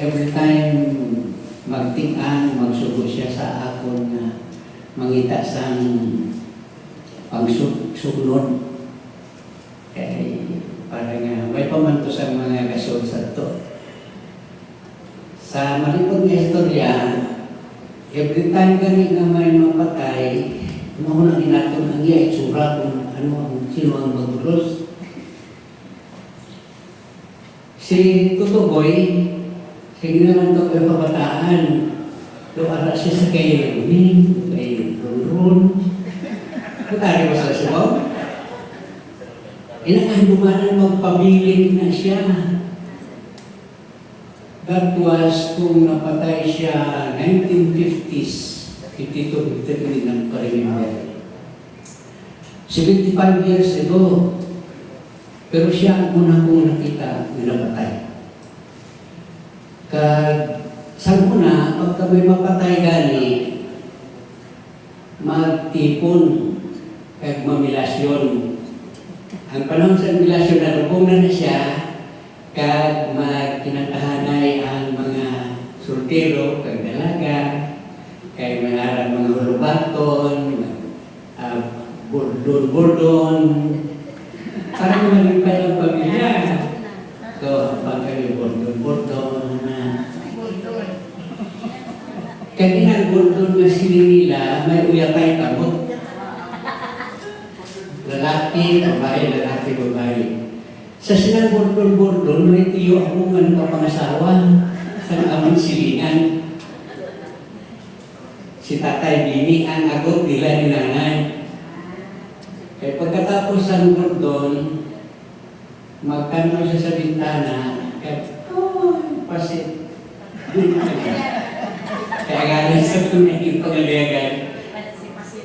every time magting-an, magsugo siya sa akon nga mangita sang pagsugnod. Kaya parang may pamanto sa mga gasol sa to. Sa malipod nga istorya, every time gani nga may mapatay, maunang inaton ang iya itsura kung sino ang magdulos. Si Tutuboy, sige naman ito kayo kabataan, luara siya sa kay Leonin, kay Ronron. Matari ba sa sibaw? Inangandumanan magpabiling na siya. That was kung napatay siya 1950s, 52 ng pa-remember. 75 years ago, pero siya ang una kong nakita na napatay. Sa una, pagka may mapatay gani, magtipon, kag mamilasyon. Ang panahon sa milasyon na lubong na siya, kag magkinatahanay ang mga soltero, kag dalaga, kag mga hulubaton, burdon-burdon, para malipay ang pamilya. So, pagka burdon-burdon na. Kanina burdon na sinila, may uyapay kamot. Lalaki, babae. Sa sinang burdon-burdon, may tiyo ako nga nagpapangasawa sa aming silingan. Si Tatay Bini ang agot nila ni nanay. Kaya pagkatapos ng burdon, magtanong siya sa bintana, kaya, pasit. Kaya galing sa tunay pangalagan,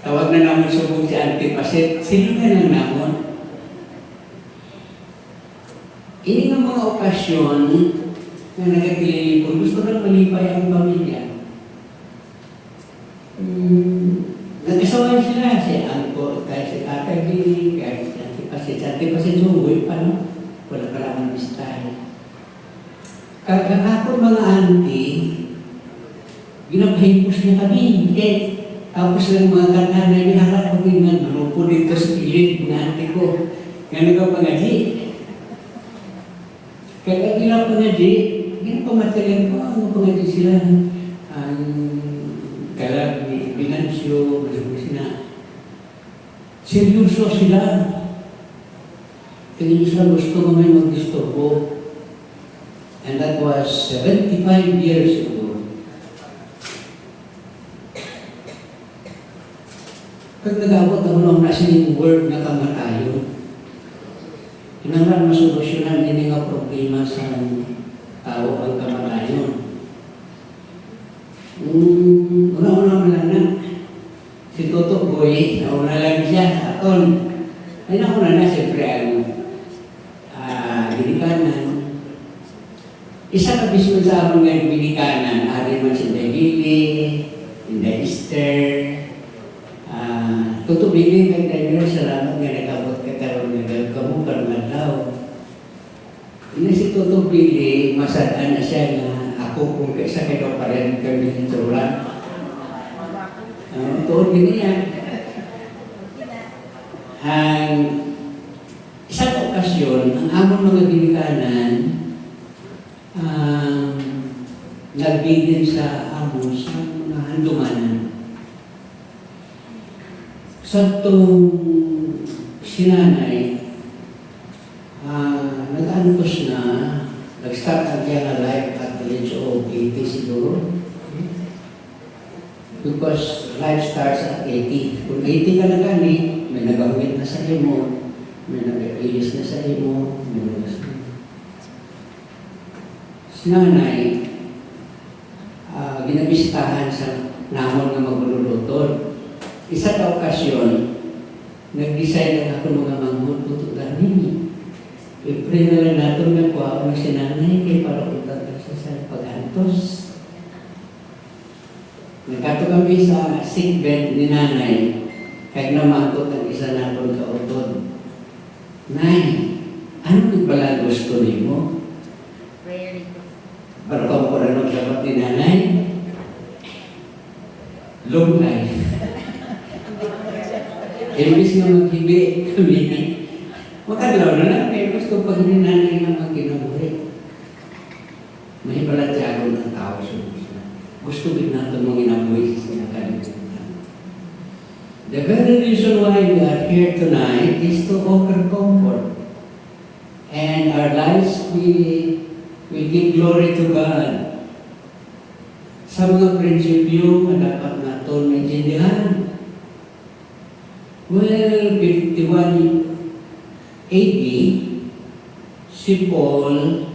tawag na naman subong si Auntie Pasit, silingan lang naman. Ini ng mga okasyon na nagkakililipon, gusto na malipay ang pamilya. Nagkasawayan sila, si Angko, kahit si Tatay Bini, kahit si Auntie Pasit. Si Auntie Pasit sumuwi pa, no? Wala pa lang ang mistahin. Kakakapon mga auntie, ginapahipos niya kami. Tapos lang mga kananay, may harap ko yung mga grupo dito sa pilit, mga auntie ko. Nga nagpapangaji. Kaya ginapangadi, ginapamatagan ko, ano pangaji sila. Ang kalag ni Binancio, seryoso sila. Hindi sila gusto ko may mag-disturbo. And that was 75 years ago. Pag nag-abot ako ng nasin word na kamatayo, hinanglan masolusyonan din nga problema sa tao ang kamatayon. Una-una man na, si Toto Boy, nauna lang siya aton. Ay nauna na siyempre ang binikanan. Isa ka bismo sa among nga binikanan, ari man si Dagili, Inday Easter, Toto Bili, kag salamat nga nagabot ka karon nga kamo karon daw. Ina si Toto Bili, masadaan na siya nga ako kung kaisa kayo pa rin kami ng sulat. Tuon din niya. Ang isang okasyon, ang among mga binikanan, nagbigin sa amo sa mga handumanan. Sa itong sinanay, nag-antos na, nag-start ang kaya na life at the age of 80 siguro. Because life starts at 80. Kung 80 ka na gani, may nagawin na sa imo, may nag-ilis na sa imo, may nag-ilis na. Si nanay, ginabisitahan sa namon na maglulutod. Isa ka okasyon, nag-decide na ako mga manghutututan ninyo. I-pray na lang natin na po ako ng sinanay kay para utat sa pag-antos. Nagkato kami sa sick bed ni nanay, kaya namakot ang isa natin kautod. Nay, ano nagpala gusto niyo mo? Para kung tawag ni nanay? Long life. Imbis nga maghibi kami, makadlaw na lang, kaya gusto pag ni nanay nga magkinabuhi. May palatyago ng tao sa gusto. Gusto din natin mong inabuhi sa nakalimutan. The very reason why we are here tonight is to offer comfort. And our lives, we give glory to God. Sa mga prinsipyo na dapat natin maintindihan. Well, 51 AD, si Paul,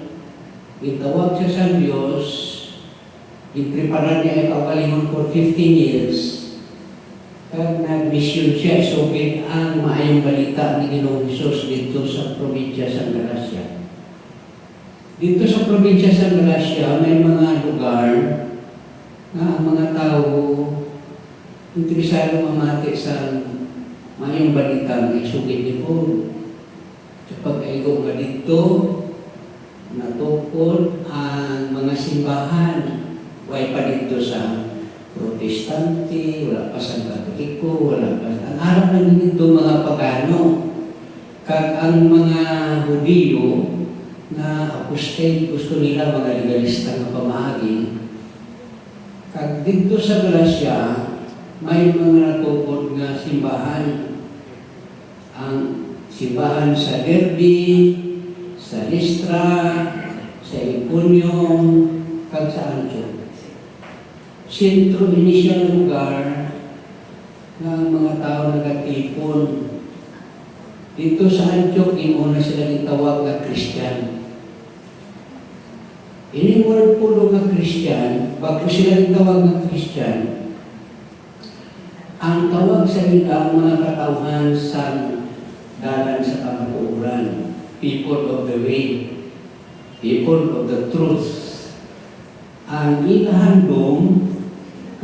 itawag siya sa Diyos, iprepara niya ang kawalingon for 15 years. Kag nag-mission siya, isugin ang maayong balita ni Ginoong Hesus dito sa probinsya sa Galacia. Dito sa probinsya sa Galacia, may mga lugar na ang mga tao interesado mamati sa maayong balita ng isugin ni Paul. Kapag aigo ka dito, natukod ang mga simbahan. Way pa dito sa Protestante, wala pa sa Katoliko, wala pa sa... Ang harap na dito mga pagano. Kag ang mga Hudiyo na apostate, gusto nila mga legalista na pamahagi. Kag dito sa Galacia, may mga natukod nga simbahan. Ang simbahan sa Derby, sa Listra, sa Iconium, kag sa Antioch. Sentro inisyal lugar ng mga tao nagatipon. Dito sa Antioch, una sila itawag na Christian. Ini-word po nga Christian, bago sila itawag na Christian, ang tawag sa ila mga katauhan sa dalan sa kamatuuran. People of the way, people of the truth. Ang inahandong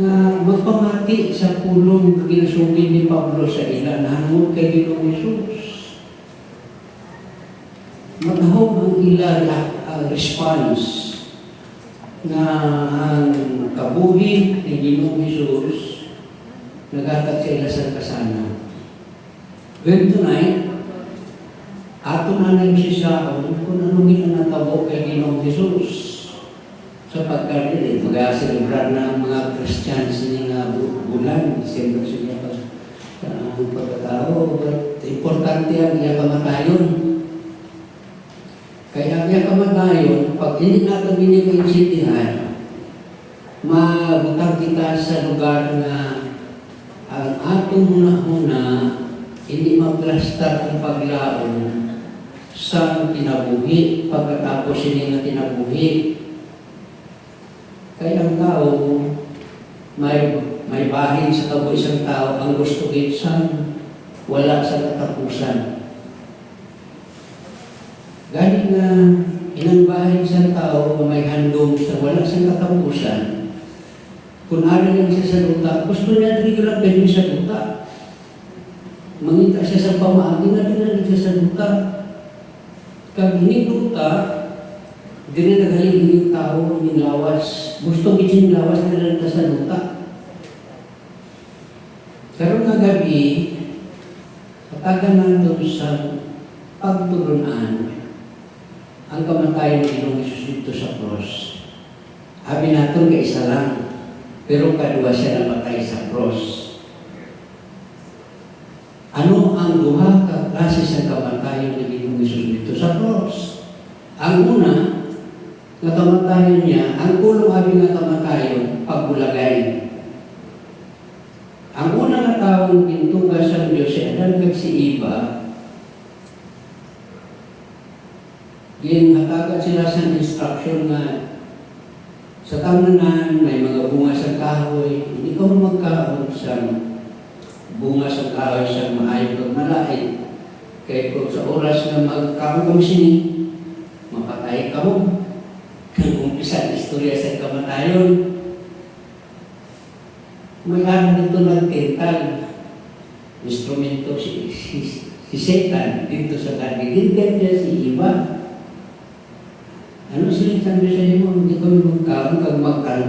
na magpamati sa pulong ginasugin ni Pablo sa ila na hangod kay Ginoong Hesus. Maghawag ang ila response na ang kabuhi ni Ginoong Hesus naghatag sa ila sa kasana. Well, tonight, ato na na yung sisaon kung anong ginanatabo kay Ginoong Hesus. Sapagkat din, mag-celebrar na ang mga Christians niya bulan, December siya ang pagkatao. But importante ang iya kamatayon. Kaya ang iya kamatayon, pag hindi natin binibinsintihan, mabutang kita sa lugar na ang atong huna-huna hindi maglastar ang paglaon sa kinabuhi pagkatapos hindi na kinabuhi. Kaya ang tao, may bahin sa kabo isang tao ang gusto kitsan, wala sa katapusan. Galing na inang bahin sa tao na may handong sa wala sa katapusan, kung ano lang siya sa duta, gusto niya rin lang ganyan sa duta. Mangita siya sa pamaagi na din siya sa duta. Kag ini duta, dili nagaling yung tao ng lawas. Gusto kitsin lawas na lang sa luta. Karon nga gabi, katagan nato sa pagtulunan ang kamatayan ng Ginoong Hesus dito sa cross. Habi nato nga isa lang, pero kadua siya namatay sa cross. Ano ang duha ka klase sa kamatayan ng Ginoong Hesus dito sa cross? Ang una, nga kamatayon niya, ang kulong abi nga kamatayon, pagbulagay. Ang una nga taong pintugas sa Diyos, si Adan kag si Eva, yung hatagan sila sa instruction nga sa tamanan, may mga bunga sa kahoy, hindi ka magkaon sa bunga sa kahoy sa maayong kag malait. Kaya kung sa oras na magkaon kami sini, mapatay ka mo. Kung umpisa ang istorya sa kamatayon, may araw dito nagtental. Instrumento si Satan dito sa kanya. Dintel niya si Eva. Ano sila sabi sa iyo? Hindi ko magkaroon kag magkaroon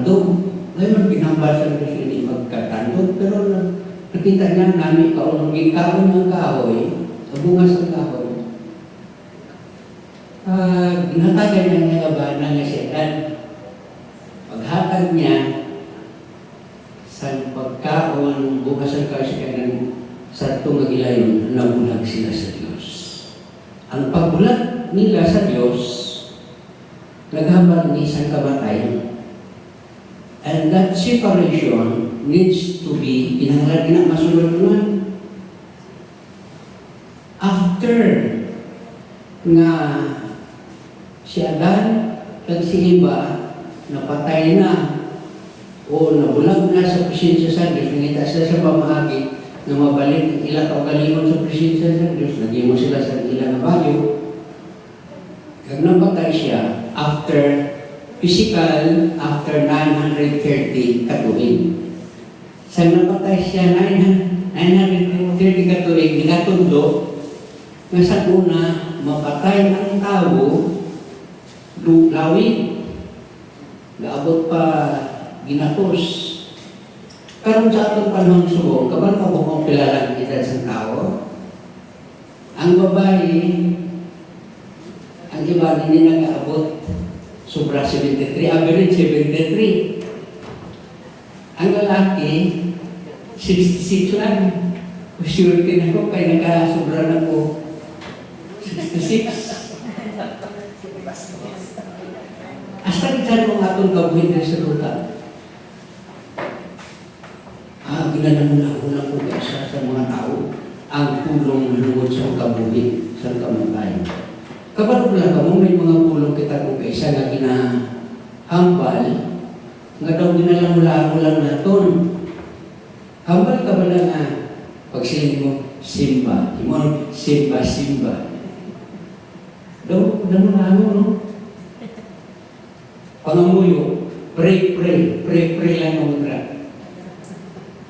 ginhambal sa Diyos ini magkatandog, pero nakita niya namin kaunong gikaon ng kahoy, sa bunga sa kahoy. Ginhatagan niya nga labanan nga siya. Paghatag niya sa pagkaon, bunga sa kahoy siya sa itong nagilayon, nabulag sila sa Diyos. Ang pagbulag nila sa Diyos, naghambal ng isang kamatayan. And that separation needs to be pinangalan na masulod naman. After nga si Adan at si Eva napatay na o nabulag na sa presensya sa Diyos, nangita sila sa pamahagi na mabalik ilang kaugalingon sa presensya sa Diyos, naging mo sila sa ilang bayo. Kag napatay siya after physical, after 930 katuig. Sa napatay siya 930 katuig, ginatundo nga sa una, mapatay ang tao, lawig, naabot pa ginatos. Karon sa atong panahon subo, kabal ka bukong kilala kita sa tao. Ang babae, ang iba hindi nag-aabot sobra 73, average 73. Ang lalaki, 66 lang. Sure din ako, kaya nakasobra na po 66. Hasta kita mo nga itong kabuhin sa luta. Ginanamula-hula ko isa sa mga tao ang pulong lungod sa kabuhin sa kamatayan. Kapag lang ka mo, may mga pulong kita kung kaisa na ginahambal, nga daw ginalamulaan naton. Hambal ka ba lang nga, pag sila mo, simba. Imon, simba. Daw, namulaan mo, no? Pangamuyo, pray lang ang mga.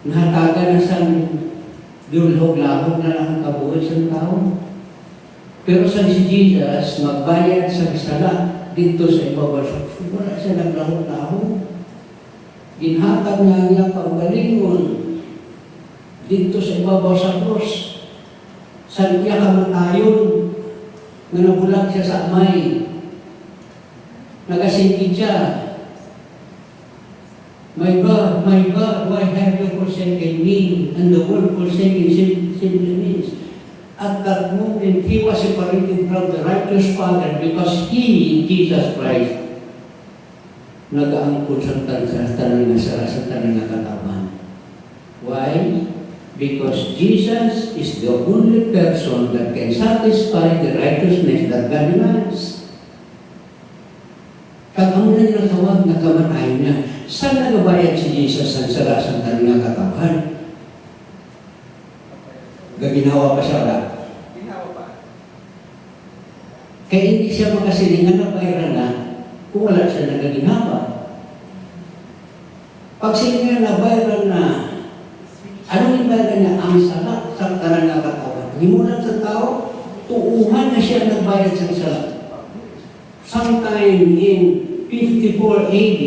Nahatagan na sa dulhog-lahog na lang ang kabuhay sa tao. Pero sa si Jesus, magbayad sa sala dito sa ibabaw sa krus. Wala siya naglahog-lahog. Ginhatag niya niya panggalingon dito sa ibabaw sa krus. Sa iya kamatayon na nabulag siya sa amay. Nagasingkid siya. My God, why have you forsaken me? And the word forsaken simply means at that moment he was separated from the righteous Father because he, Jesus Christ, nag-aangkol sa tanang nga katawan. Why? Because Jesus is the only person that can satisfy the righteousness that God demands. Kagamo na natawag na kamatayan niya. Saan nagabayad si Jesus ang sarasang tanang nga katawan? Gaginawa pa siya wala? Ginawa pa. Kaya hindi siya makasilingan na bayaran na kung wala siya nagaginawa. Pag silingan na bayaran na, anong ibayaran niya? Ang salat sa tanang nga katawan. Himulan sa tao, tuuhan na siya nagbayad sa salat. Sometime in 54 AD,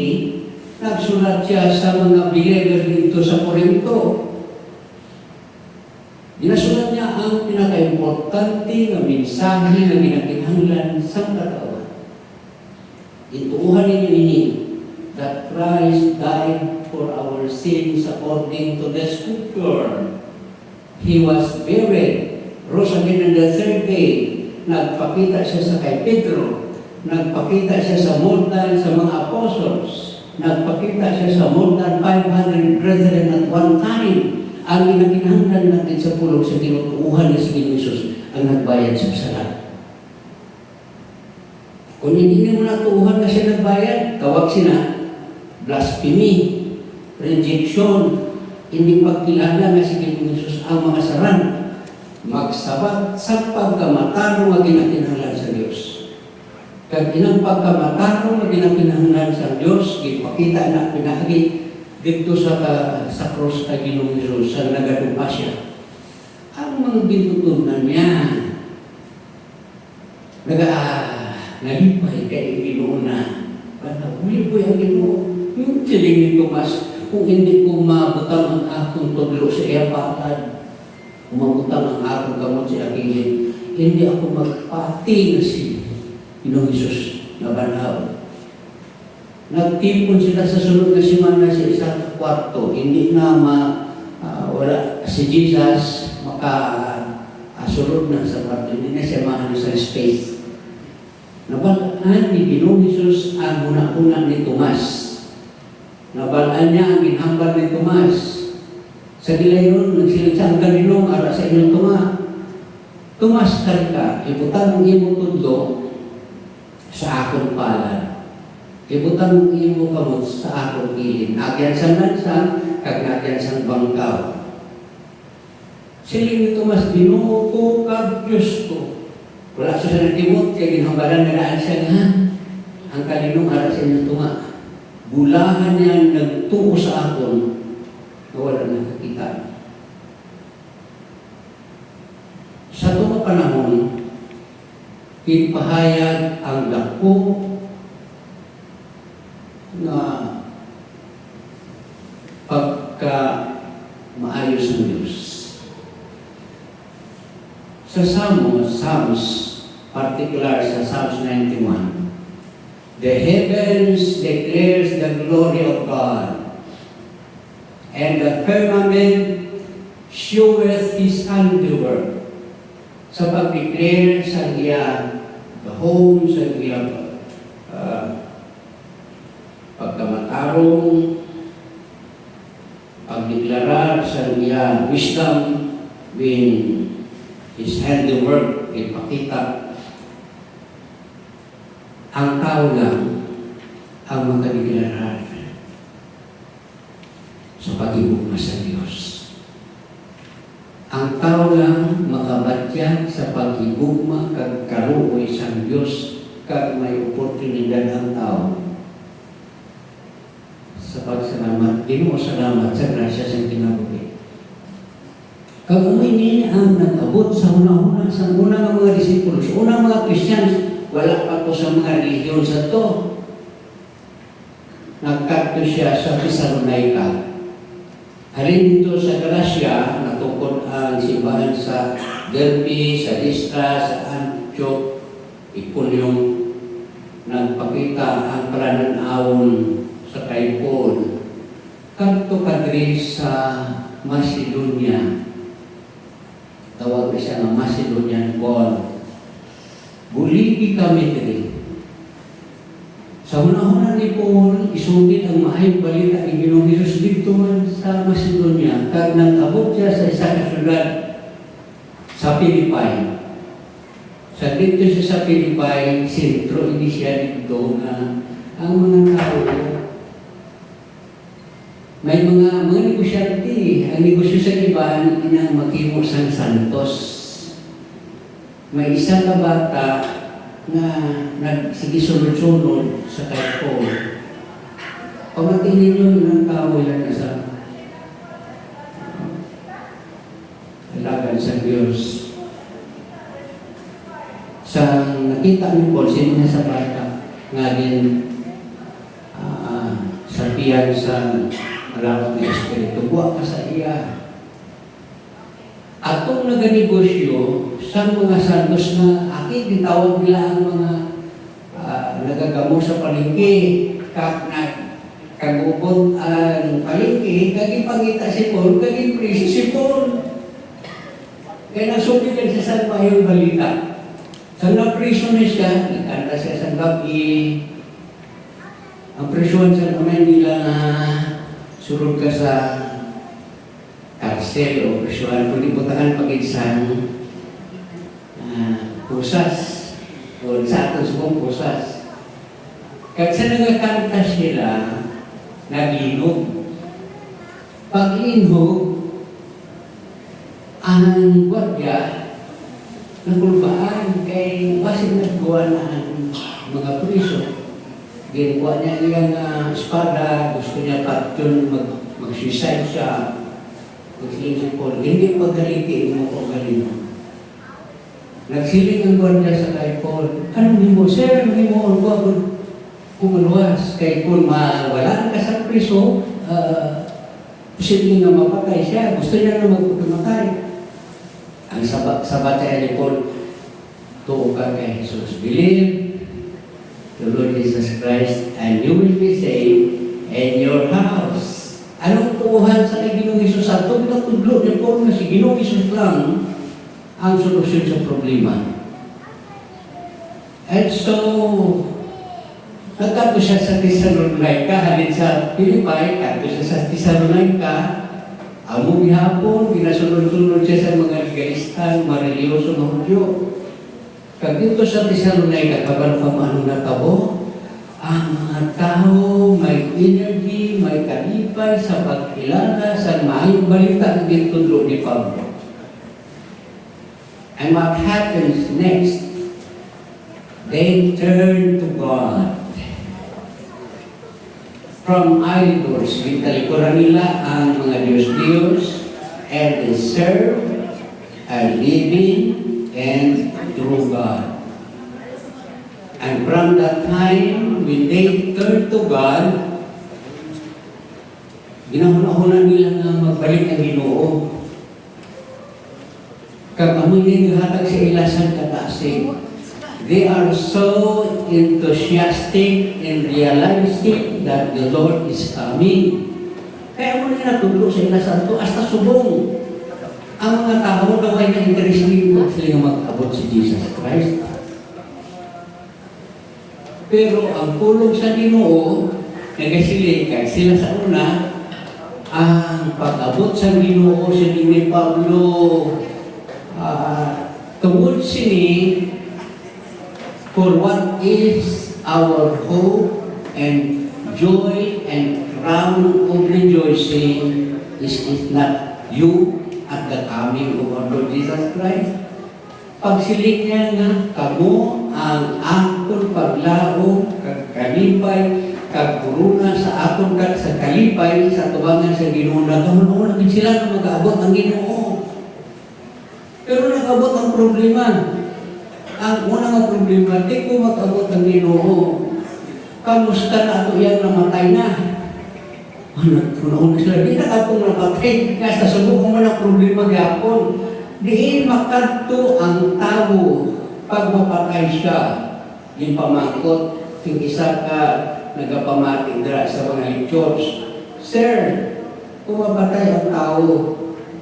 nagsulat siya sa mga believer dito sa Corinto. Dinasulat niya ang pinaka-importante na mensahe na ginakinahanglan sa katawan. Ituuhan ninyo ini that Christ died for our sins according to the Scripture. He was buried, rose again on the third day. Nagpakita siya sa kay Pedro. Nagpakita siya sa more than sa mga apostles. Nagpakita siya sa more than 500 brethren at one time. Ang ginakinahanglan natin sa pulong sa tinutuuhan ni Sige Jesus ang nagbayad sa salat. Kung hindi mo natuuhan na siya nagbayad, tawag sila blasphemy, rejection, hindi pagkilala na Sige Jesus ang mga saran, magsabat sa pagkamatano nga ginakinahanglan sa Diyos. Kag inang pagkamatano nga ginakinahanglan sa Diyos, ipakita na pinahagi dito sa krus kay Ginoong Jesus sa nagadupa siya. Ang mga bitutunan niya, nalipay kay Ginoo na, huli po yung Ginoo. Yung siling ni Tomas, kung hindi ko mabutang ang akong tudlo sa iya palad, kung mabutang ang akong kamot sa akilid, hindi ako magpati na si Pinoong Hesus na banhaw. Nagtipon sila sa sunod na simana sa isang kwarto. Hindi na wala si Jesus makasulod na sa kwarto. Hindi na siya maano sa space. Nabalaan ni Pinoong Hesus ang una-una ni Tomas. Nabalaan niya ang ginhambal ni Tomas. Sa gilayon, nagsilagsang kaninong ara sa inyong Toma. Tomas ka, ibutan ang imong tudlo sa akong palad. Ibutan ang imong kamot sa akong kilid. Nagyan sa lansa, kag nagyan sa bangkaw. Siling ni Tomas, Ginoo ko kag Diyos ko. Wala siya sa natimot, kaya ginhambalan na daan siya nga. Ang kaninong ara sa inyong Toma. Bulahan niya nagtuo sa akon na wala nakakita. Sa itong panahon, pinpahayag ang dako na pagka maayos ng Diyos. Sa Psalms, particular sa Psalms 91, the heavens declares the glory of God, and the firmament showeth His handiwork. Sa pag-declare sa iya gahom, sa iya pagkamatarong, pagdeklarar sa iya wisdom, being His handiwork, ipakita. Ang tao lang ang makadiklarar sa pag-ibugma sa Diyos. Ang tao lang makabatya sa pag-ibugma kag kaluoy sa Diyos kag may oportunidad ang tao sa pagsalamat. Ginoo, salamat sa grasya sa kinabuhi. Kag umini ang nag-abot sa una-una sa unang mga disipulos, unang mga Christians, wala pa to sa mga religion sa to. Nagkadto siya sa Thessalonica. Halin dito sa Galacia, natukod ang simbahan sa Derbe, sa Lystra, sa Antioch, Iconium, nagpakita ang pananawon sa kay Paul. Kadto kadri sa Macedonia. Tawag na siya ng Macedonian Paul. Buligi kami diri. Sa una-una ni Paul, isugid ang maayong balita ni Ginoong Hesus dito man sa Macedonia. Kag nag-abot siya sa isa ka syudad sa Pilipay. Sa dito siya sa Pilipay, sentro ini siya dito na ang mga tao may mga negosyante. Ang negosyo sa iba, inang maghimo sang santos. May isang kabata na nagsige sunod-sunod sa kay Paul. Pamating ninyo ng tao yan sa alagan sa Diyos. Sa nakita ni Paul, sino na sa bata, nga din sabihan sa alawat na Espiritu, buwa ka sa iya. Atong naganegosyo sa mga santos na aking gitawag nila ang mga nagagamo sa palengke, kagubot ang palengke, kagipangita si Paul, kagipreso si Paul. Kaya nasubigan siya sa mayong balita. Sa napreso na siya, ikanta siya sa gabi. Ang presuan sa naman nila na surod ka sa karsel o presuan, kung ibutakan pag-isang pusas o sa atos mong pusas. Kaya sa nagkakanta sila, naglinog. Pag-linog, ang gwardiya, nagulbaan kay basin naggawa na ang mga priso. Ginagawa niya ilang espada, gusto niya patyon mag-suicide siya. Magsiling si Paul, hindi magaliti mo o galino. Nagsiling ang gwardiya sa kay Paul, anong mo, sir, anong mo, ang gwapo, umaluwas kay Paul, mawalaan ka sa priso, posibleng nga mapatay siya. Gusto niya na magpagkamatay. Ang sabat sa ni Paul, tuo ka kay Jesus. Believe the Lord Jesus Christ and you will be saved in your house. Anong tuuhan sa kay Ginoong Hesus? At ito pinatudlo ni Paul na si Ginoong Hesus lang ang solusyon sa problema. And so, nagkato siya sa Thessalonica, halin sa Pilipay, kato siya sa Thessalonica, amo gihapon, ginasunod-sunod siya sa mga legalistan, mareliyoso na Hudyo. Kag dito sa Thessalonica, kaban pa maano natabo, ang mga tao may energy, may kalipay sa pagkilala sa maayong balita dito ni Pablo. And what happens next? They turn to God. From idols, bitalikuran nila ang mga Diyos-Diyos and they serve a living and true God. And from that time, when they turn to God, ginahuna-huna nila na magbalik ang Ginoo. Kagamoy din hatag sa ilasan kataasig. They are so enthusiastic and realistic that the Lord is coming. Kaya mo nila natulog sa ilasan to, hasta subong. Ang mga tao daw ay na-interest dito sila mag-abot si Jesus Christ. Pero ang pulong sa Ginoo, nagasilikay sila sa una, ang pag-abot sa Ginoo sa ni Pablo, tungod sini, for what is our hope and joy and crown of rejoicing is not you at the coming of our Lord Jesus Christ. Pagsilik niya nga, kamo ang akon paglaom, kalipay, kaguruna sa akon sa kalipay, sa tubangan sa Ginoo. Nagkamuno na sila na mag-aabot ang Ginoo. Pero nag-abot ang problema. Ang unang problema, di ko mag-abot ang Ginoo. Kamusta na ito yan namatay na? Una-una sila, di na akong napatay. Kaya sa subok mo ng problema gapon. Diin makanto ang tao pag mapatay siya. Yung pamangkot, yung isa ka nagapamati dra sa mga lectures. Sir, kung mapatay ang tao,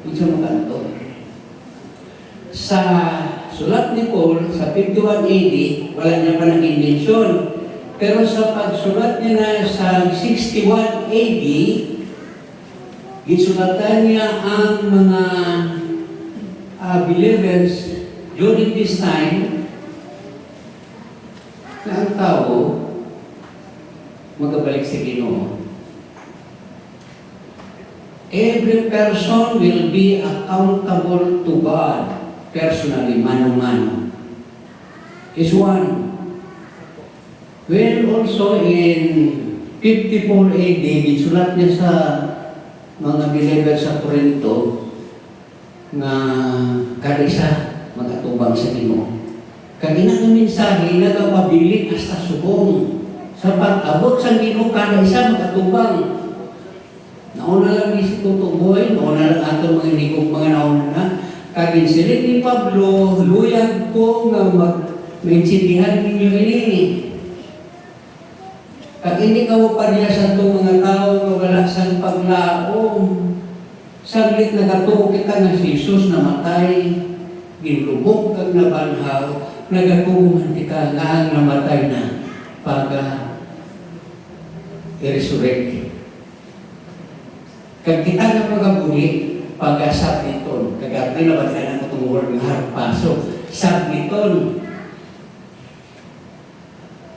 hindi siya makanto. Sa sulat ni Paul, sa 51 AD, wala niya pa nag-invention. Pero sa pagsulat niya na sa 61 AD, gisulatan niya ang mga believers during this time na ang tao magabalik sa Ginoo. Every person will be accountable to God. Personally, mano-mano, is one. When also in 54 AD, gisulat niya sa mga believers sa Corinto na kada isa magatubang sa Ginoo. Kagina ng mensahe nagapabilik hasta subong. Sa pag-abot sa Ginoo, kada isa magatubang. Nauna lang si tutuboy, nauna lang ato mga inigong mga nauna na. Kagin sila ni Pablo, luyag ko nga maintindihan ninyo ini. Kag hindi ka mo pariya sa itong mga tao na wala sa paglaom. Saglit nagatuo kita nga si Jesus namatay, ginlubog kag nabanhaw, nagatuungan kita nga ang namatay na pag i-resurrect. Kag kita nga magabuhi, pag-submiton. Kagapay na ba tayo ng itong word ng harpaso? Submiton.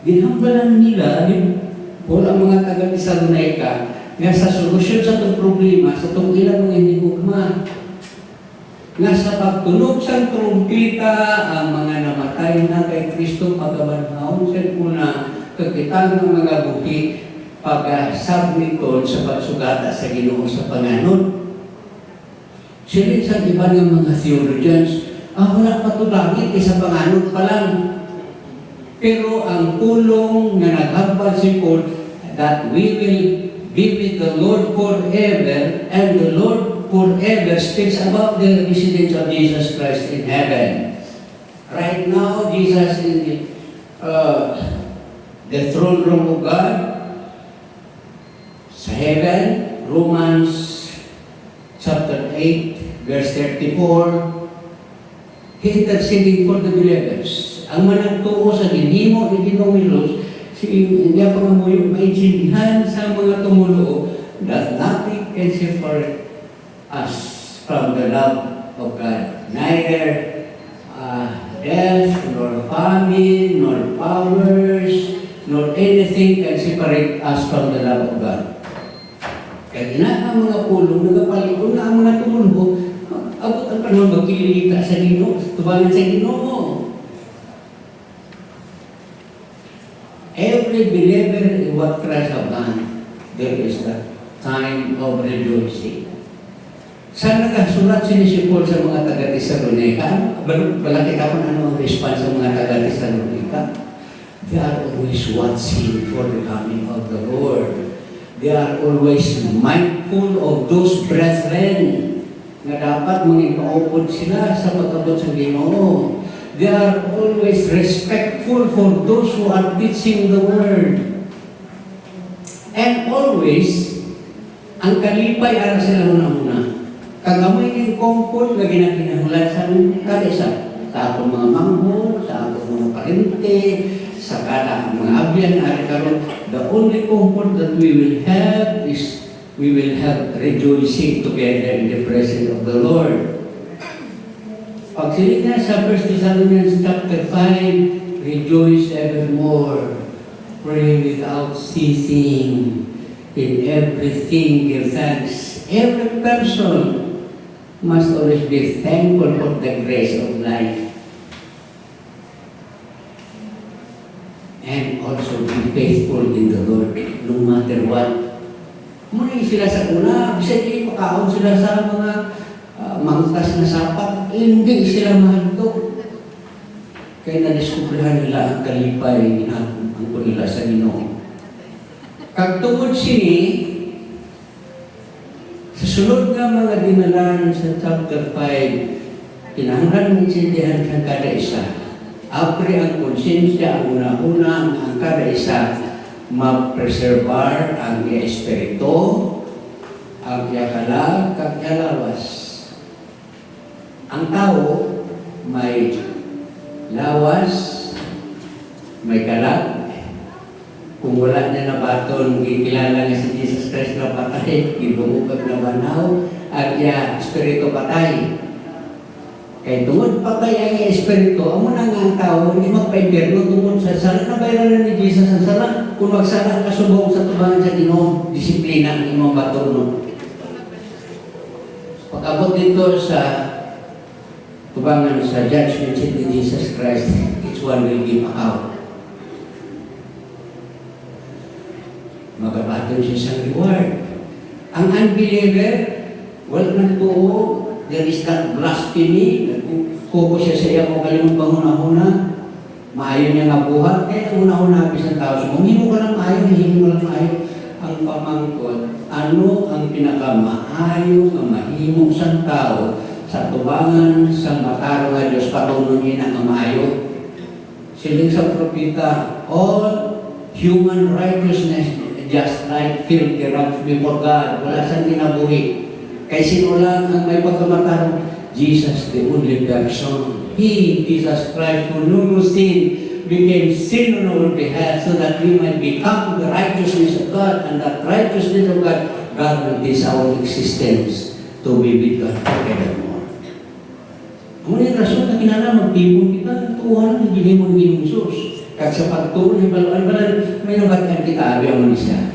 Ginhambalan nila, ang mga taga-Thessalonica, nga sa solusyon sa itong problema, sa itong ilang mga hinigugma, nga sa pagtunog sa trumpita, ang mga namatay na kay Kristo pagkabanhaon sa una, kagkitang ng mga buhi, pag-submiton sa pagsugata sa Ginoo sa panganod. Sila sa iba ng mga theologians, wala pa ito langit, isa panganod pa lang. Pero ang tulong na naghambal si Paul, that we will be with the Lord forever, and the Lord forever speaks about the residence of Jesus Christ in heaven. Right now, Jesus in the throne room of God sa heaven. Romans chapter 8, verse 34, He interceding for the believers. Ang managtuo sa ginhimo ni Ginoong Hesus, hindi pa mo yung maintindihan sa mga tumulo that nothing can separate us from the love of God. Neither death, nor famine, nor powers, nor anything can separate us from the love of God. Kaya ang mga pulong, nagapalikon na ang mga tumulo, abot ang panahon magkilita sa Ginoo, tubangan sa Ginoo. Every believer in what Christ have done, there is a time of rejoicing. Saan nakasulat si Paul sa mga taga-Tesalonica? Balaki ka kung ano ang response sa mga taga-Tesalonica. They are always watching for the coming of the Lord. They are always mindful of those brethren na dapat maging maupod sila sa pag-abot sa Ginoo. They are always respectful for those who are teaching the Word. And always, ang kalipay ara sila una-una. Kagamay ng kompon na ginakinahulan sa kada isa. Sa akong mga manghol, sa akong mga parente, sa kada mga abyan, ari karon, the only comfort that we will have is we will have rejoicing together in the presence of the Lord. Pag sinignan sa 1 Thessalonians chapter 5, rejoice evermore, pray without ceasing, in everything give thanks. Every person must always be thankful for the grace of life. And also be faithful in the Lord, no matter what. Muna sila sa una, bisa di makaon sila sa mga mangtas na sapat, hindi sila mahandog. Kaya na-discoveryhan nila ang kalipay ang nila sa Ginoo. Kagtungod sini, sa sunod nga mga dinalan sa chapter 5, kinahanglan maintindihan ng kada isa. Apre ang konsensya, ang una-una ang kada isa, mag-preservar ang espiritu, ang yakalag, kag yalawas. Ang tao may lawas, may kalag. Kung wala niya na baton, kikilala niya si Jesus Christ na patay, gibumugag na banaw, at espiritu patay. Kaya tungod patay ang espiritu, amo na nga ang tao, hindi magpa-impirno tungod sa sala na bayaran ni Jesus ang sala. Kung magsala ka subong sa tubangan sa Ginoo, disiplina ang imong baton mo. Pag-abot dito sa tubangan sa judgment seat ni Jesus Christ, each one will give account. Magabaton siya sa reward. Ang unbeliever, wala nagtuo, there is that blasphemy, nagkuko siya sa iya kung kalimang panguna-una, maayon niya nga buhat, kaya una-una isang tao, sumumimo ka ng maayon, hindi mo lang maayon. Ang pamangkot, ano ang pinakamaayo na mahimong sang tao sa tubangan sa mataro nga Diyos patunon niya ang maayo? Siling sa propita, all human righteousness just like filthy rags before God. Wala siyang kinabuhi. Kay sino lang ang may pagkamataro? Jesus, the only person. He, Jesus Christ, who knew no sin, became sin on our behalf so that we might become the righteousness of God, and that righteousness of God guarantees our existence to be with God forevermore. Ang mga rason na kinala, magtibon kita, tuhan ang ginimon ng Jesus. Kaya sa pagtuon ng balaan, may nabatan kita, abi ang manisya.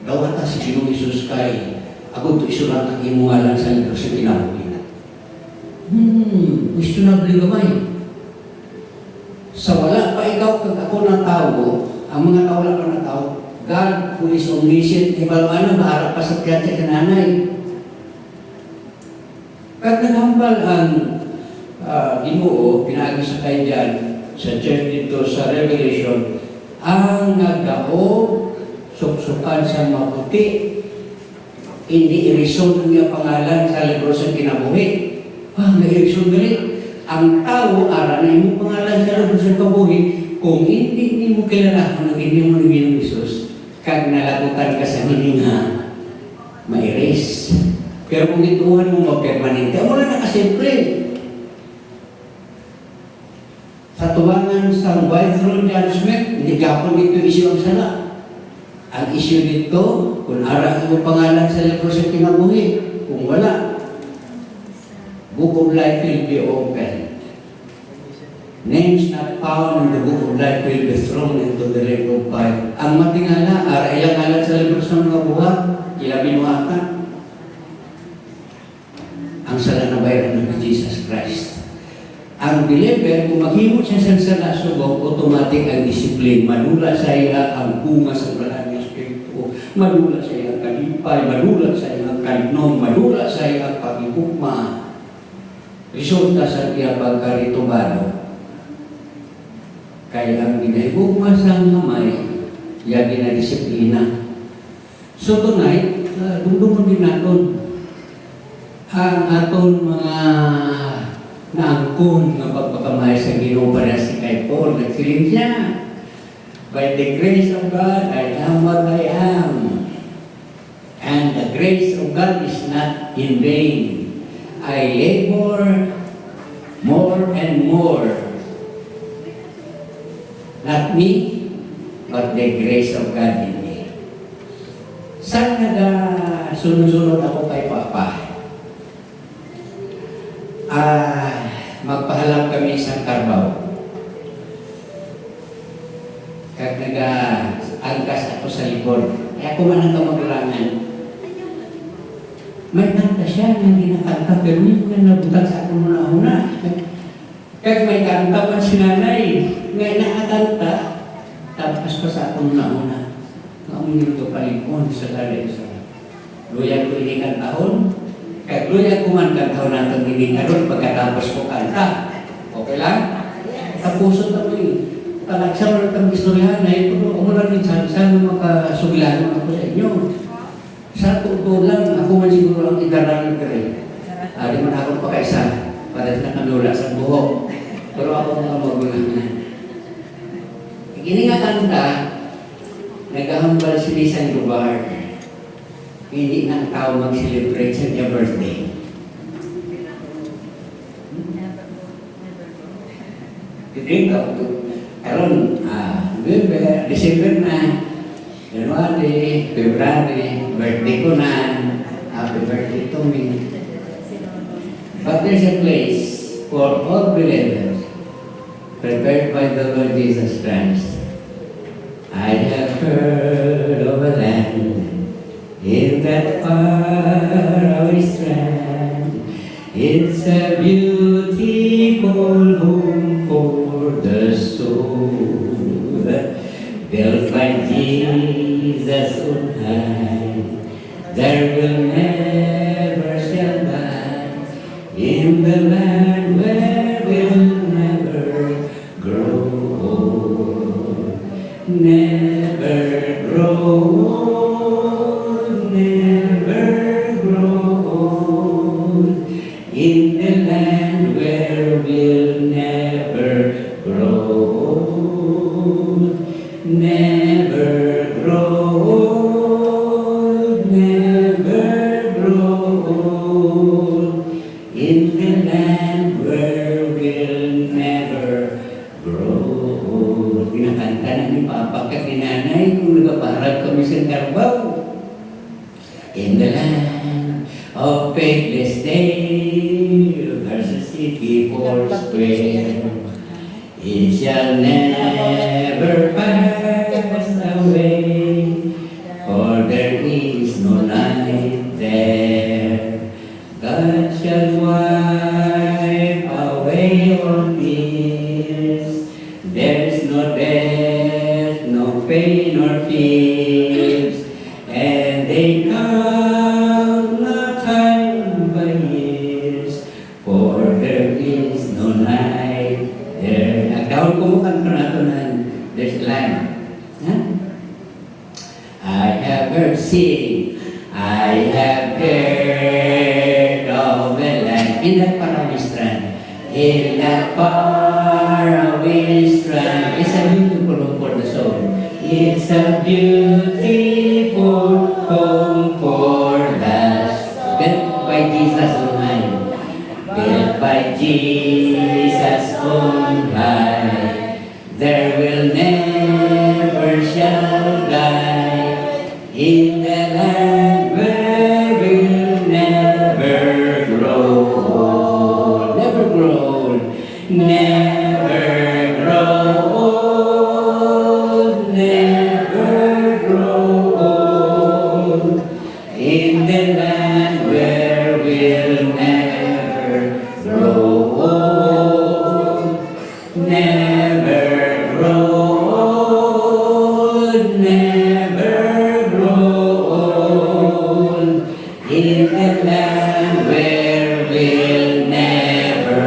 Dawata si Ginoong Jesus kay ako ito isulat ang imungalan sa libro sa kinabuhi. Questionable gamay. Sa wala pa ikaw kag ako ng tao, ang mga tao lang na tao, God who is omniscient, ibalwana maharap pa sa tiyan sa kananay. Pag naghambal ang Ginoo, pinagi sa kayo dyan, sa church dito sa Revelation, ang nagdaog, suksukan sa maputi, hindi i-resolve niya pangalan sa libro sa kinabuhi. May i-resolve dali. Ang tao, ara na yung pangalan sa libro sa kinabuhi, kung hindi mo kilala kung hindi mo naging Isus, kag nalabutan ka sa hininga, ma-erase. Pero kung ituhan mo ma-permanente, wala na kasimple. Sa tuwangan sa White Throne Judgment, hindi gapon dito isyu ang sala. Ang isyu dito, kung ara mo pangalan sa libro sa kinabuhi, kung wala, Book of Life will be open. Names not found in the Book of Life will be thrown into the lake of fire. Ang matingala, ara ilang alat sa libro sa mga buhat, ilabi mo ata. Ang sala na bayaran ng Jesus Christ. Ang believer, kung maghimot siya sa sala subok, automatic ang disiplin. Manula sa iya ang bunga sa banal ng Espiritu. Manula sa iya ang kalipay, manula sa iya ang kalinom, manula sa iya ang pag-ikukma. Resulta sa iya pagkaritubado. Kaya ang ginahigugma sa mamay, iya ginadisiplina. So tonight, dumdumon din natin ang aton mga naangkon nga pagpakamay sa Ginoo para si kay Paul. Nagsiling siya, by the grace of God, I am what I am. And the grace of God is not in vain. I labor more and more. Not me, but the grace of God in me. Saan sunod-sunod ako kay Papa? Magpahalam kami sa Carabao. Kag nag-angkas ako sa likod. Kaya ako man ang kamaglangan. May kanta siya na ginakanta, pero hindi ko nabutan sa akong una-una. Kag may kanta pa si nanay. Ngayon nakakanta, tapos pa sa akong una-una. Ang nito palikon sa dali sa luyan ko ini kantahon. Kaya luyan ko man kantahon natin ini karon pagkatapos ko kanta. Okay lang? Tapuson na ko yung talagsa mo ng istoryahan na ito. Umulan din sana makasugilan ako sa inyo. Sa totoo lang, ako man siguro ang idaralan ka rin. Di man ako pakaisa para na kanula sa buhok. Pero ako ang magulang na. Gini nga kanta, nagahambal si isang lugar. Hindi na ang tao mag-celebrate sa niya birthday. Hindi ka ito. Karon, November, December na, January, February, birthday ko na, happy birthday to me. But there's a place for all believers prepared by the Lord Jesus Christ. I have heard of a land in that faraway strand. It's a beautiful home for the soul. They'll find Jesus on high. There will never shall die in the land where we'll never grow old. Never grow old, never grow old. In the land where we'll never grow old. Never grow old, never grow old. In the land where we'll never grow old. Pinakanta na ni Papa at ni Nanay kung nagaparag kami sa Carabao. In the land of faithless day, there's a city for square. It shall never pass away, for there is no night there. God shall wipe away all tears. There's no death, no pain or fears, and they count not time by years, for there is no night there. Nagdaon ko mo kanto na ito na there's land. Huh? I have heard sing. I have heard of the land in that faraway strand. In that faraway strand. It's a beautiful home for the soul. It's a beautiful home for the soul. Built by Jesus on high. Built by Jesus on high. There will never shall die in the land where we'll never grow old. Never grow old. Never grow old. Never grow old. In the land where we'll never grow old. Never grow old. Never grow old. In the land where we'll never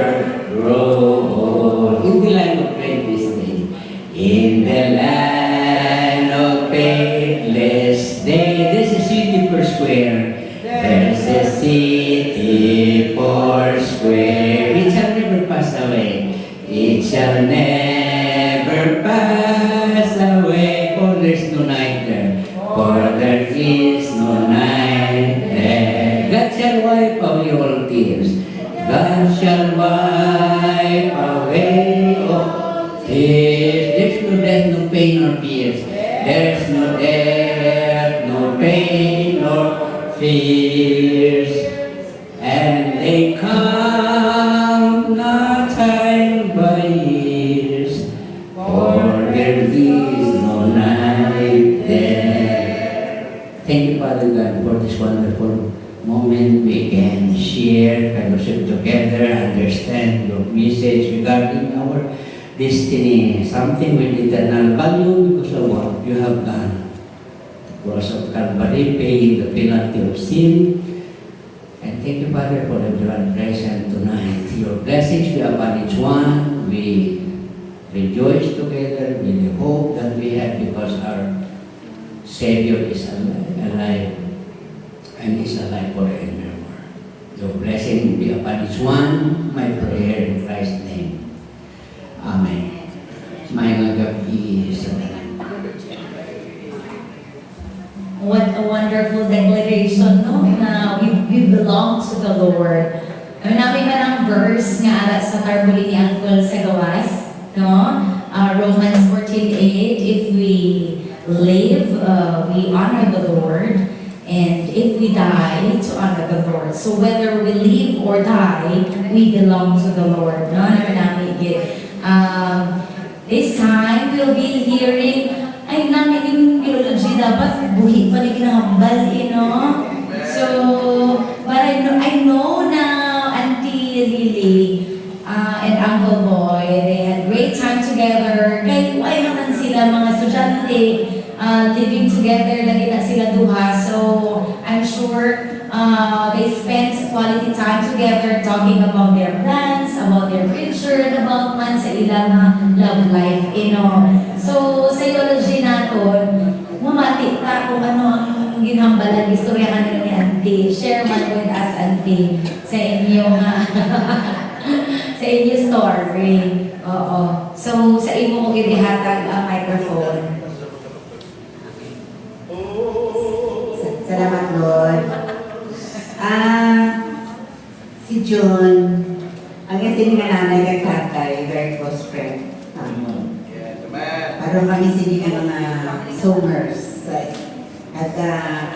grow old. In the land of faithless day. In the land of faithless day. There's a city per square. There's a city per square. It shall never pass away. It shall never pass away. For there's no night there. For there is no night there. God shall wipe away all tears. God shall wipe away all tears. There's no death, no pain, or fears. There's no death, no pain, nor fears. And they come not time by years. For there is no night there. Thank you, Father God, for this wonderful moment we can share, fellowship together, understand your message regarding our destiny, something with eternal value because of what you have done. The cross of Calvary, paying the penalty of sin. And thank you, Father, for everyone present tonight. Your blessings be upon each one. We rejoice together with the hope that we have because our Savior is alive and is alive forevermore. Your blessing be upon each one. My prayer in Christ's name. Amen. May gabi sa tanan. What a wonderful declaration, no? Na we belong to the Lord. Ano namin man ang verse nga ara sa tarbuli ni Uncle sa gawas, no? Romans 14:8, if we live, we honor the Lord, and if we die, to honor the Lord. So whether we live or die, we belong to the Lord, no? Ano namin gid. This time, we'll be hearing, ay namin yung theology dapat buhi pa rin kinahambal, no? So, but I know na Auntie Lily and Uncle Boy, they had great time together. Kahit why naman sila mga estudyante, living together, lagi na sila duha. So, I'm sure they spent quality time together talking about their plans, about their future, and about man sa ilang love life, you know. So, sa theology natin, mamati ta kung ano ang ginhambalan, istoryahan nila ni Auntie. Share man with us, Auntie, sa inyong sa inyong story. Oo. So, sa imo ko gihatag ang microphone. Salamat, Lord. Si John, ang yasin nga nanay kay tatay, very close friend. Parang kami sini nga mga songers. At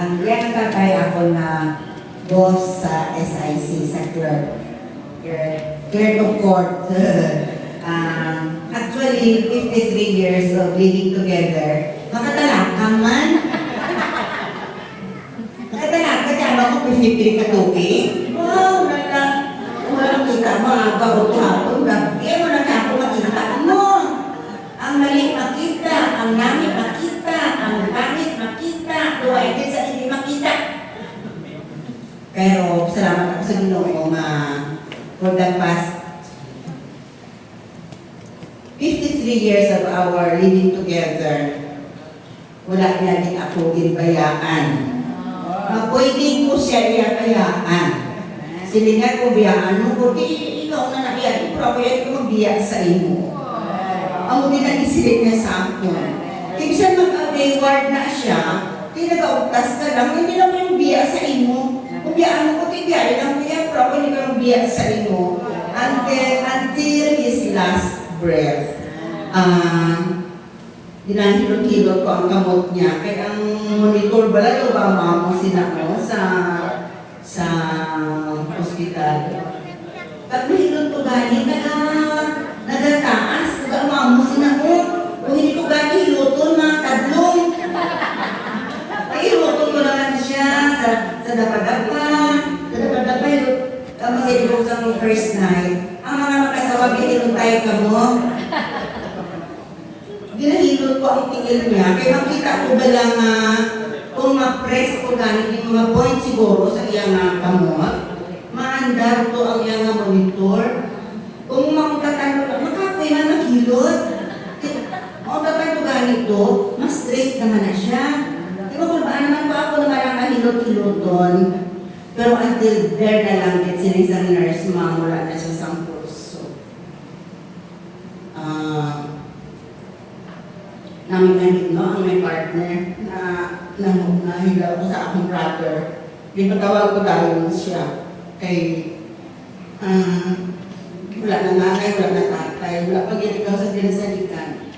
ang yan ang tatay ako na boss sa SIC, sa clerk of court. Actually, 53 years of living together. Makatalakang man. Makatalakang dyan ako 53 katuki. Wow, nala. Walang kita mga barot-hapon. Kaya mo na ako makita mo. Ang mali makita, ang namit makita, ang pangit makita, luway din sa hindi makita. Pero salamat ako sa Ginoo for the past 53 years of our living together. wala niya din ako ginbayaan. Pwede ko siya iyakayaan. Silingan ko biyaan mo, kundi ikaw na nakiyat, pero ako magbiya sa imo. Ang muli na isilig niya sa akin. Kaya siya mag-reward na siya, tinagaugtas ka lang, hindi lang yung biya sa imo. Kung biyaan mo, kundi biya, ilang biya, pero ako hindi ka biya sa imo. Until his last breath. Dinahilot-hilot ko ang kamot niya. Kaya ang monitor bala ito ba mo sinako sa hospital. Pag mahilot ko gani, nagataas, nagamamu sinako. Kung hindi ko gani hiluton, mga tablong. Ay, hiluton ko naman siya sa dapat-dapa. Sa dapat-dapa, kasi ito sa first night. Ang mga makasawag, hinilot tayo ka mo. Ginahilot ko ang tingil niya, kaya makita ko ba lang kung ma-press ko ganit yung mga point siguro sa iyang kamot, maandar to ang iyang monitor. Kung makutatan ko lang, makapoy na naghilot. Makutatan ko ganito, mas straight naman na siya. Diba kung ba naman ba ako naman ang kahilot-hiloton, pero until there na lang, at sinisang nurse, wala na siya sa pulso. Namin no, ang may partner na nahilaw ko sa aking brother. Ipatawag ko dahil siya kay wala na nanay, wala na tatay, wala pag ikaw sa pinasalikan.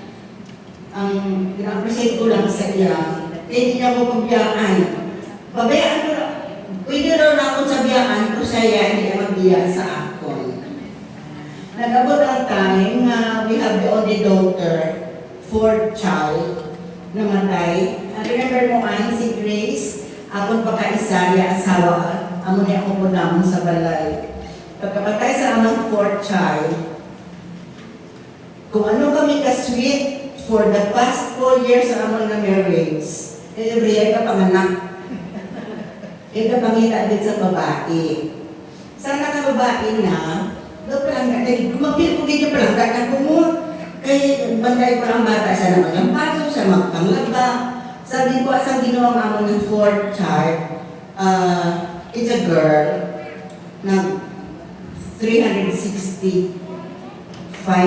Ang pina-appreciate ko lang sa iya, kaya hindi niya mo pabiyaan. Babayaan ko lang, pwede raw na akong sabiyaan kung siya hindi niya magbiya sa akon. Nagabot ang time na we have the only daughter, fourth child, namatay. Remember mo si Grace, akong pagkaisa niya asawa, amo niya ako po naman sa balay. Pagkapatay sa among fourth child, kung ano kami ka-sweet for the past 4 years sa among na marriage, every year ka panganak. Ito pangita din sa babae. Sa nakababae na, doon pa lang, gumapil ko dito pa lang, kaya kumul. Kaya banday ko lang bata siya naman yung paso, siya magpanglaba. Sabi ko, asang ginawang amo ng fourth child, it's a girl na 365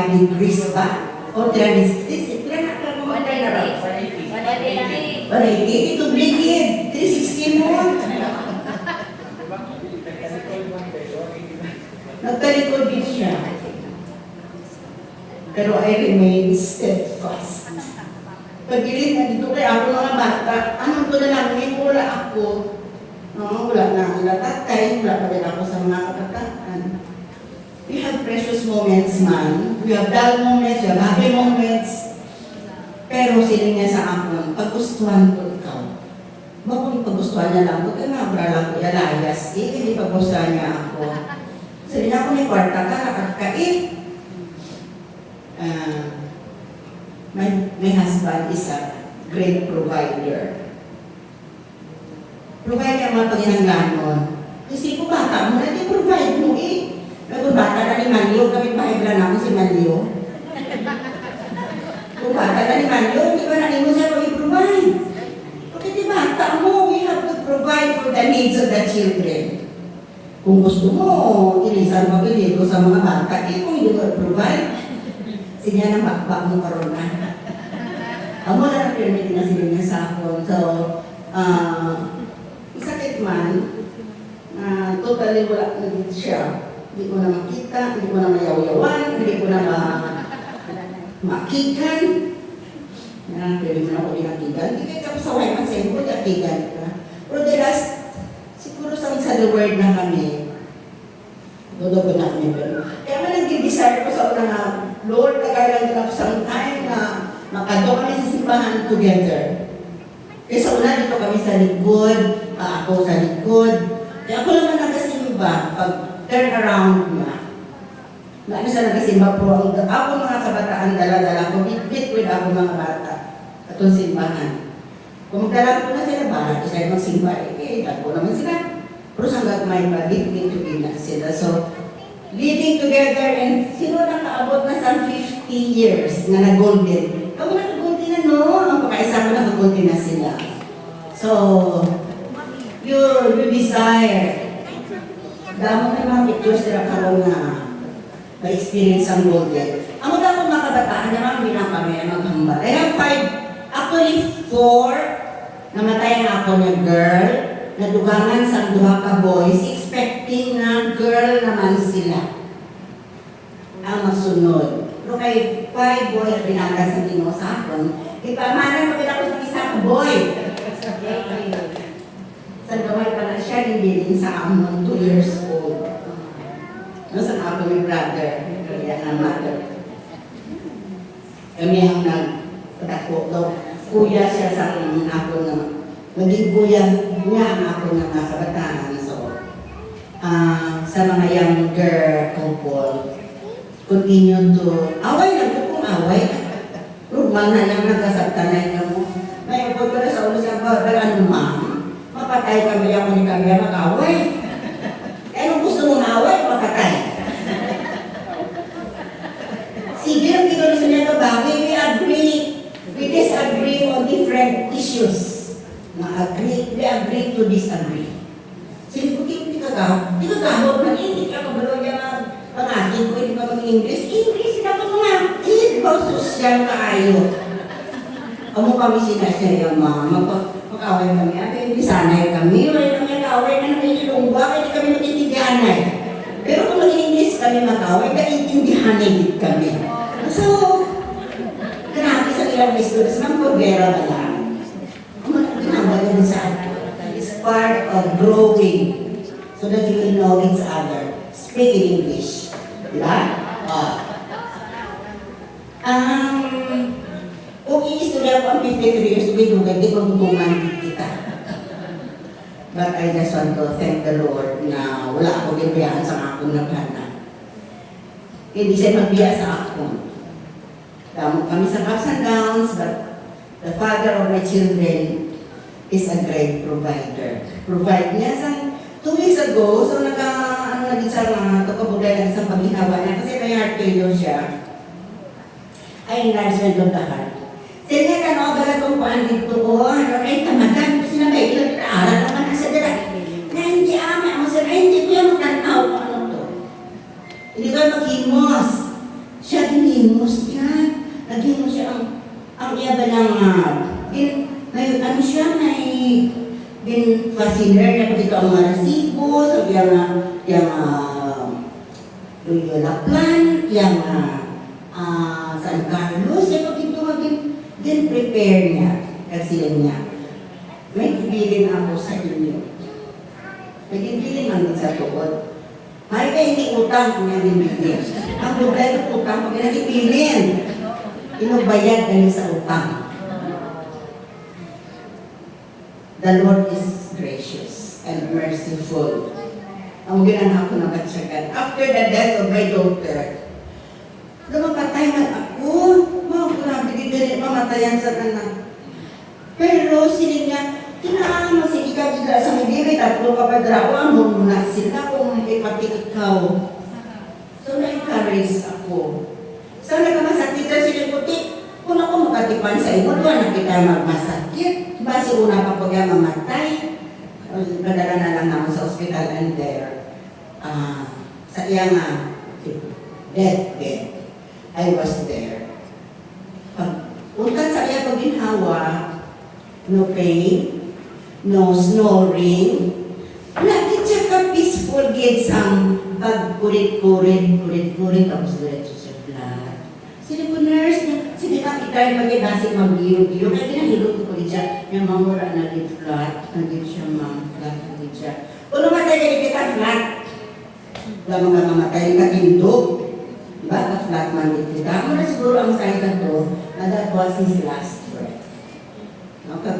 degrees ba? O 360? Ilan na ka mo? 180. Ito bligid. 360 mo. Nagtalikod din siya. Pero I remain steadfast. Pagilid na dito kay ako mga bata, anong ko na lang, may wala ako. No, wala na ang latatay, wala pa rin ako sa mga kabataan. We have precious moments man. We have dull moments, we have happy moments. Pero sila niya sa akin, paggustuhan ko ikaw. Bakit paggustuhan niya lang, huwag ka nga, lang ko yalayas, hindi paggustuhan niya ako. Sila niya ako may kwarta ka, nakakait. My husband is a great provider. Provide ang mga paginangganon. Kasi kung bata mo, provide mo eh. Kung bata na ni Manlio, kami pahibla na ako si Manlio. Kung bata na ni Manlio, hindi ba na mo siya pag-provide? Kasi di bata mo, we have to provide for the needs of the children. Kung gusto mo, ilisan mabili ko sa mga bata, kung hindi ko provide, sinya na bakbak mo karoon na. Ang mga na-permit na sila niya sa akin. So, sakit man, totally wala na din siya. Hindi ko na makita, hindi ko na mayaw-yawan, hindi ko na makikan. Pwede mo na ako inakigan. Hindi kayo kapasaway man sa inyo, inakigan ka. Pero the last, siguro sa the word na kami, dodo ko na kami. Kaya man nag-desire ko sa una na, Lord, tagalan din ako sa time na makado kami sa simbahan together. Kaya sa una dito kami sa likod, ako sa likod. Kaya ako naman nagasimba pag turn around na. Naano sa nagasimba po ako mga kabataan dala-dala ko, bit-bit with ako mga bata. Atong simbahan. Kung magdala ko na sila, bahala ko sila magsimba. Dako naman sila. Pero sa gagmay pa, bit-bit na sila. So, living together and sino nakaabot na sa 50 years na nag-golden. Ako na nag-golden na no, ang pagkaisa ko na nag-golden masulti na sila. So, your desire. Damo na mga pictures na karoon na ma-experience ang golden. Ang mga akong mga kabataan, naman bilang kami na maghambal. I have 5, actually 4, namatay na ako na girl, nadugangan sa duha ka boys, expecting na girl naman sila ang masunod. Pero kay 5 boys binagas ang Ginoo sa akin, ipamanan mo kita ko sa isa ka boy. Sa gamay pa na siya, hindi din sa amon 2 years old. No, sa ako may brother, kaya na mother. Kami ang nagtatako daw. Kuya siya sa akin ako na, maging kuya niya ang ako na nasa Batangas. So, sa mga younger couple, continue to, away lang kung away. Rumang na lang nagkasabtanay na mo. May upod ko na sa ulo siya, ano ma'am? Mapatay kami ako ni kami mag-away. Eh, anong gusto mong away? Mapatay. Sige, ang gino'n sa niya bagay, we agree, we disagree on different issues. We agree to disagree. Sige, hindi ka gahod na hindi ka kabalo niya pag-atin ko, hindi ka mag-English. English, dapat mga hindi ba social kaayo? Amo kami sinasaya, mag-away kami. Hindi sanay kami. Wala kami nag-away na nag-ilungba. Hindi kami mag-intindihan na. Pero kung mag-English kami mag-away, na-intindihan na din kami. So, grabe sa ilang students, mag-provera ba lang? Ginagawa din sa it's part of growing so that you will know each other. Speak in English. Diba? Kung i-istorya ko ang 53 years to be dugay, di pagtutungan kita. But I just want to thank the Lord na wala ako gibiyahan sa akong naghanan. Hindi siya magbiya sa akong. Damo kami sa ups and downs, but the father of my children is a great provider. Provide niya sa 2 weeks ago, so naging sa mga tukabugay ng isang paghihaba niya kasi may heart failure siya. Ay, enlargement of the heart. Sige ka no, baga kung paan dito ko, ay tamagan, sinabay, ilang pinaaral naman na sa dala. Na hindi ama, mo sir, ay hindi ko yan magtanaw kung ano to. Hindi ko maghimos. Siya dinimos niya. Naghimos siya ang iya ba ng, ano siya, may fascinator niya pag ito ang mga resibo, so yung Loyola plant, yung San Carlos, yung din prepare niya kasi niya. May kibilin ako sa inyo. May kibilin man sa tukod. May kayo hindi utang kung yan dinbilin. Ang problema ng utang kung yan kibilin. Inubayad dahil sa utang. The Lord is gracious and merciful. Ang ginahan ko na batsyagan. After the death of my daughter, lumapatay man ako. Grabe, hindi mamatayan sa kanan. Pero sila niya, tinaan mo si ikaw sa mga tatlo kapadrao, ang muna sila kung ipati ikaw. So, na-encourage ako. Sana ka masakit ka sila puti. Kung ako makatipan sa imo, doon na kita magmasakit. Basi una pa pag mamatay. Padala na lang naman sa hospital and there. Sa iya nga, deathbed. I was there. Pagpuntan sa iya pagginhawa, no pain, no snoring, lagi siya ka peaceful gid ang pagkurit-kurit, tapos diretso sa blood. Sila po nurse niya, sige ka itay mag-ibasik mag-biyo-biyo, kaya ginahilot ko rin siya, yung mamura na gid flat, nagid siya flat, nagid siya. Kung namatay ka kita flat, wala mga mamatay ka tindog, diba? Ka-flat man gid kita. Ako na siguro ang sign ka to, na that was his last breath.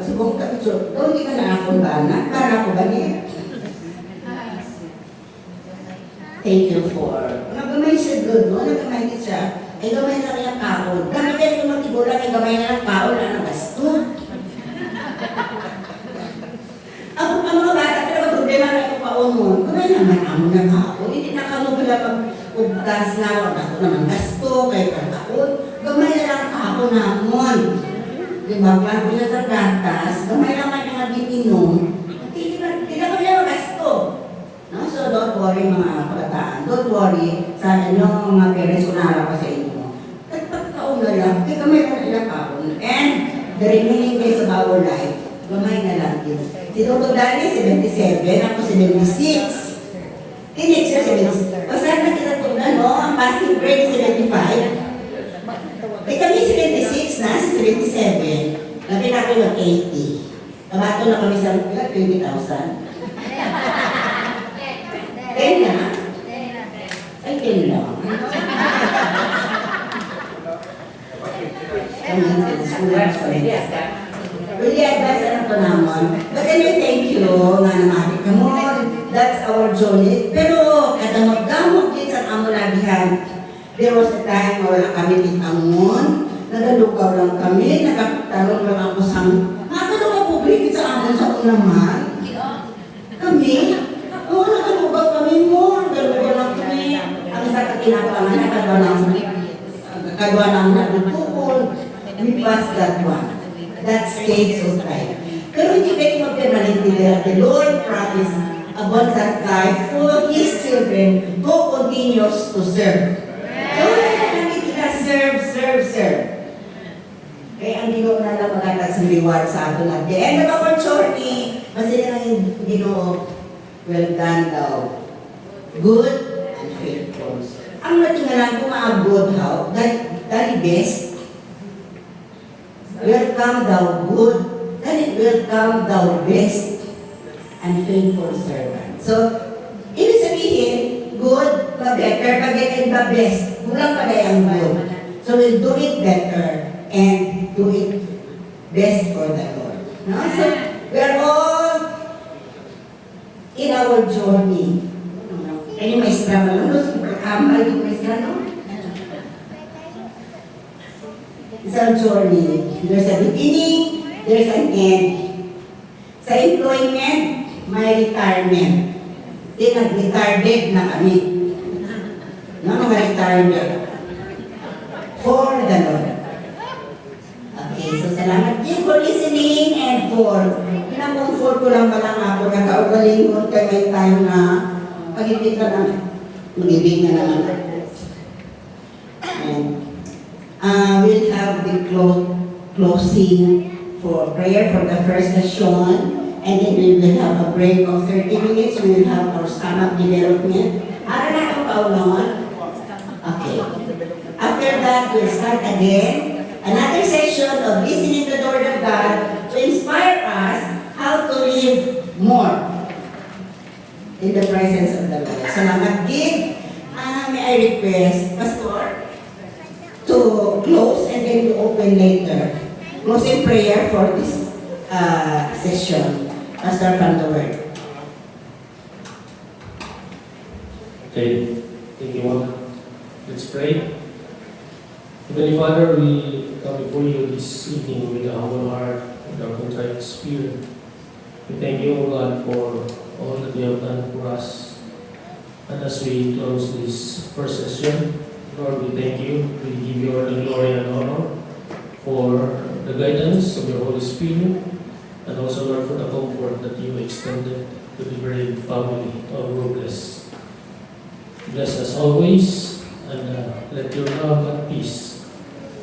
Subong ka ito, hindi ka na akong bana, para ako ba niya? Thank you for, nagamay siya doon, no? Nagamay siya, ay gamay na lang kaon. Gamay ka yung matigulang, ay gamay na lang kaon, ano gasto? Ang mga bata, pero problema na yung kaon mo, gamay naman amo na kaon, hindi na kamo pala pag-ugdas na, wag ako naman gasto, kaya kaon, gamay na lang kaon na mon. Di Ibanglan ko siya sa gatas, gamay naman yung mag-inom, hindi na ko niya magasto. No? So don't worry mga kabataan, don't worry sa inyong mga parents kung naharap pa sa inyo. At pagkaon na lang, di gamay na ilang kaon. And the remaining days of our life, gamay na lang yun. Si Dr. Dani, 77, ako 76. Next year, 76. Pasahan na kita ito na, no? Ang passing grade, 75. Eh kami 76 na, si 77. Labi na ako yung 80. Kabato na kami sa 20,000. 10 na? Ay, 10 lang. Really advance na ito naman. But anyway, thank you nga namati ka mo. That's our journey. Pero, kada magdamot din sa amo labihan. There was a time na wala kami titamon, nagalugaw lang kami, nagkatalong lang ako sa nakakalaw ka publikit sa amon sa unaman. Kami, oo, nagalugaw kami mo, nagalugaw lang kami. Ang isa ka tinapangan, nagkagawa ng naglutukon. We passed that one. That stage of life. Pero hindi kayo magpermanente there. The Lord promised about that life for His children who continues to serve. Serve. Kaya ang Ginoo na lang maghatag sa reward sa ato at the end of our journey, kasi na ang Ginoo, well done daw. Good and faithful. Ang natingalan ko maabot how, that best. Welcome thou good, welcome thou best and faithful servant. So, ibig sabihin, good, better, pag-get ba best. Kulang pa ang good. So we'll do it better and do it best for the Lord. No? So we're all in our journey. Ano yung maestra malulus? Kamal yung maestra, no? It's our journey. There's a beginning, there's an end. Sa employment, may retirement. Nag-retarded na kami. No, mga retirement. For the Lord. Okay, so salamat din for listening and for pinag-comfort ko lang pala nga ako nakaugaling mo kaya may time na pag-ibig ka na mag-ibig na naman. And we'll have the closing for prayer for the first session and then we will have a break of 30 minutes. We will have our stomach development. Ara na itong kaunawan? Okay. After that, we'll start again another session of listening to the Word of God to inspire us how to live more in the presence of the Lord. Salamat din. May I request, Pastor, to close and then to open later. Closing prayer for this session. Pastor from the Word. Okay, thank you, Mom. Let's pray. Heavenly Father, we come before you this evening with a humble heart and a contrite spirit. We thank you, O God, for all that you have done for us. And as we close this first session, Lord, we thank you. We give you all the glory and honor for the guidance of your Holy Spirit, and also, Lord, for the comfort that you extended to the brave family of Robles. Bless us always, and let your love and peace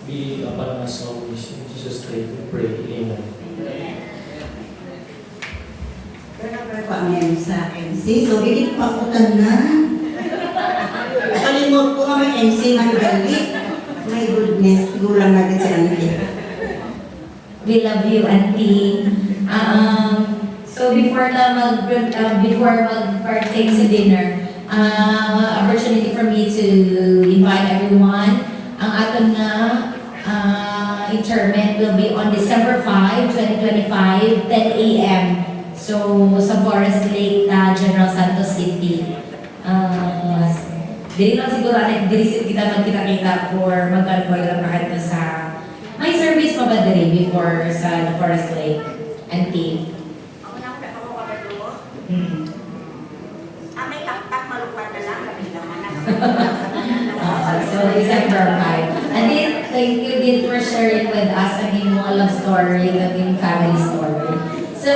be upon us always. In Jesus' name we pray. Amen. Pangyan sa MC, so hindi pa ako na. Kalimot ko nga may MC na ibalik. My goodness, gulang natin sa auntie. We love you, Auntie. So before mag-partake sa dinner, opportunity for me to invite everyone. Ang aton na interment will be on December 5, 2025, 10 a.m. So, sa Forest Lake, General Santos City. Dili lang siguro, dili kita magkita-kita for magkalkulang na kahit sa may service pa ba diri before sa Forest Lake and team? Ako na ako kapatulo. May taktak malupad na lang, So, December 5. And then, thank you din for sharing with us ang inyong mga love story, naging family story. So,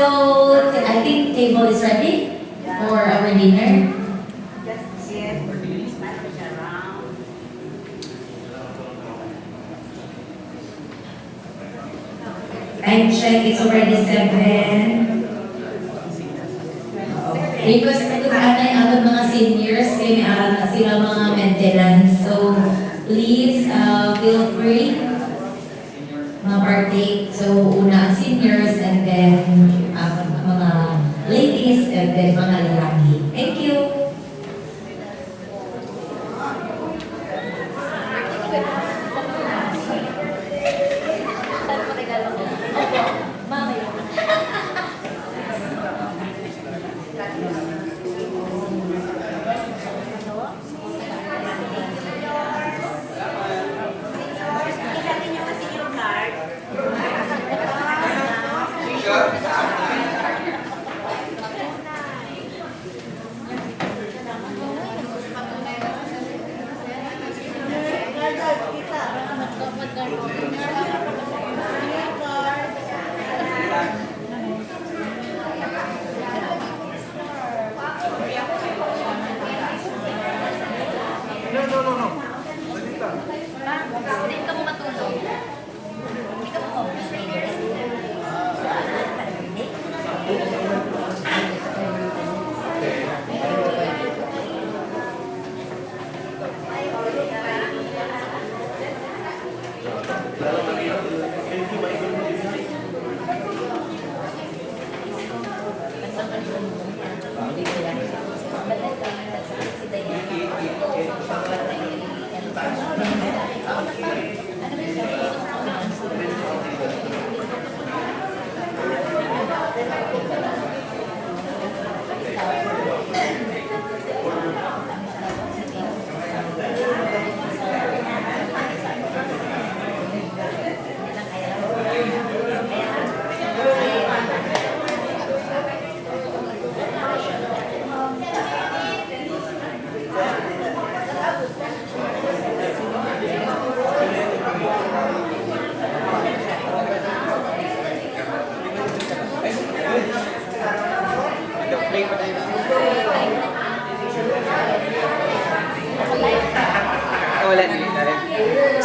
I think table is ready for our dinner. Time check, it's already 7. Request na ito anay ang mga seniors, kaya may aral na sila mga maintenance. So, please feel free partake. So, una ang seniors and then mga ladies and then mga lalaki. Thank you. Wala din.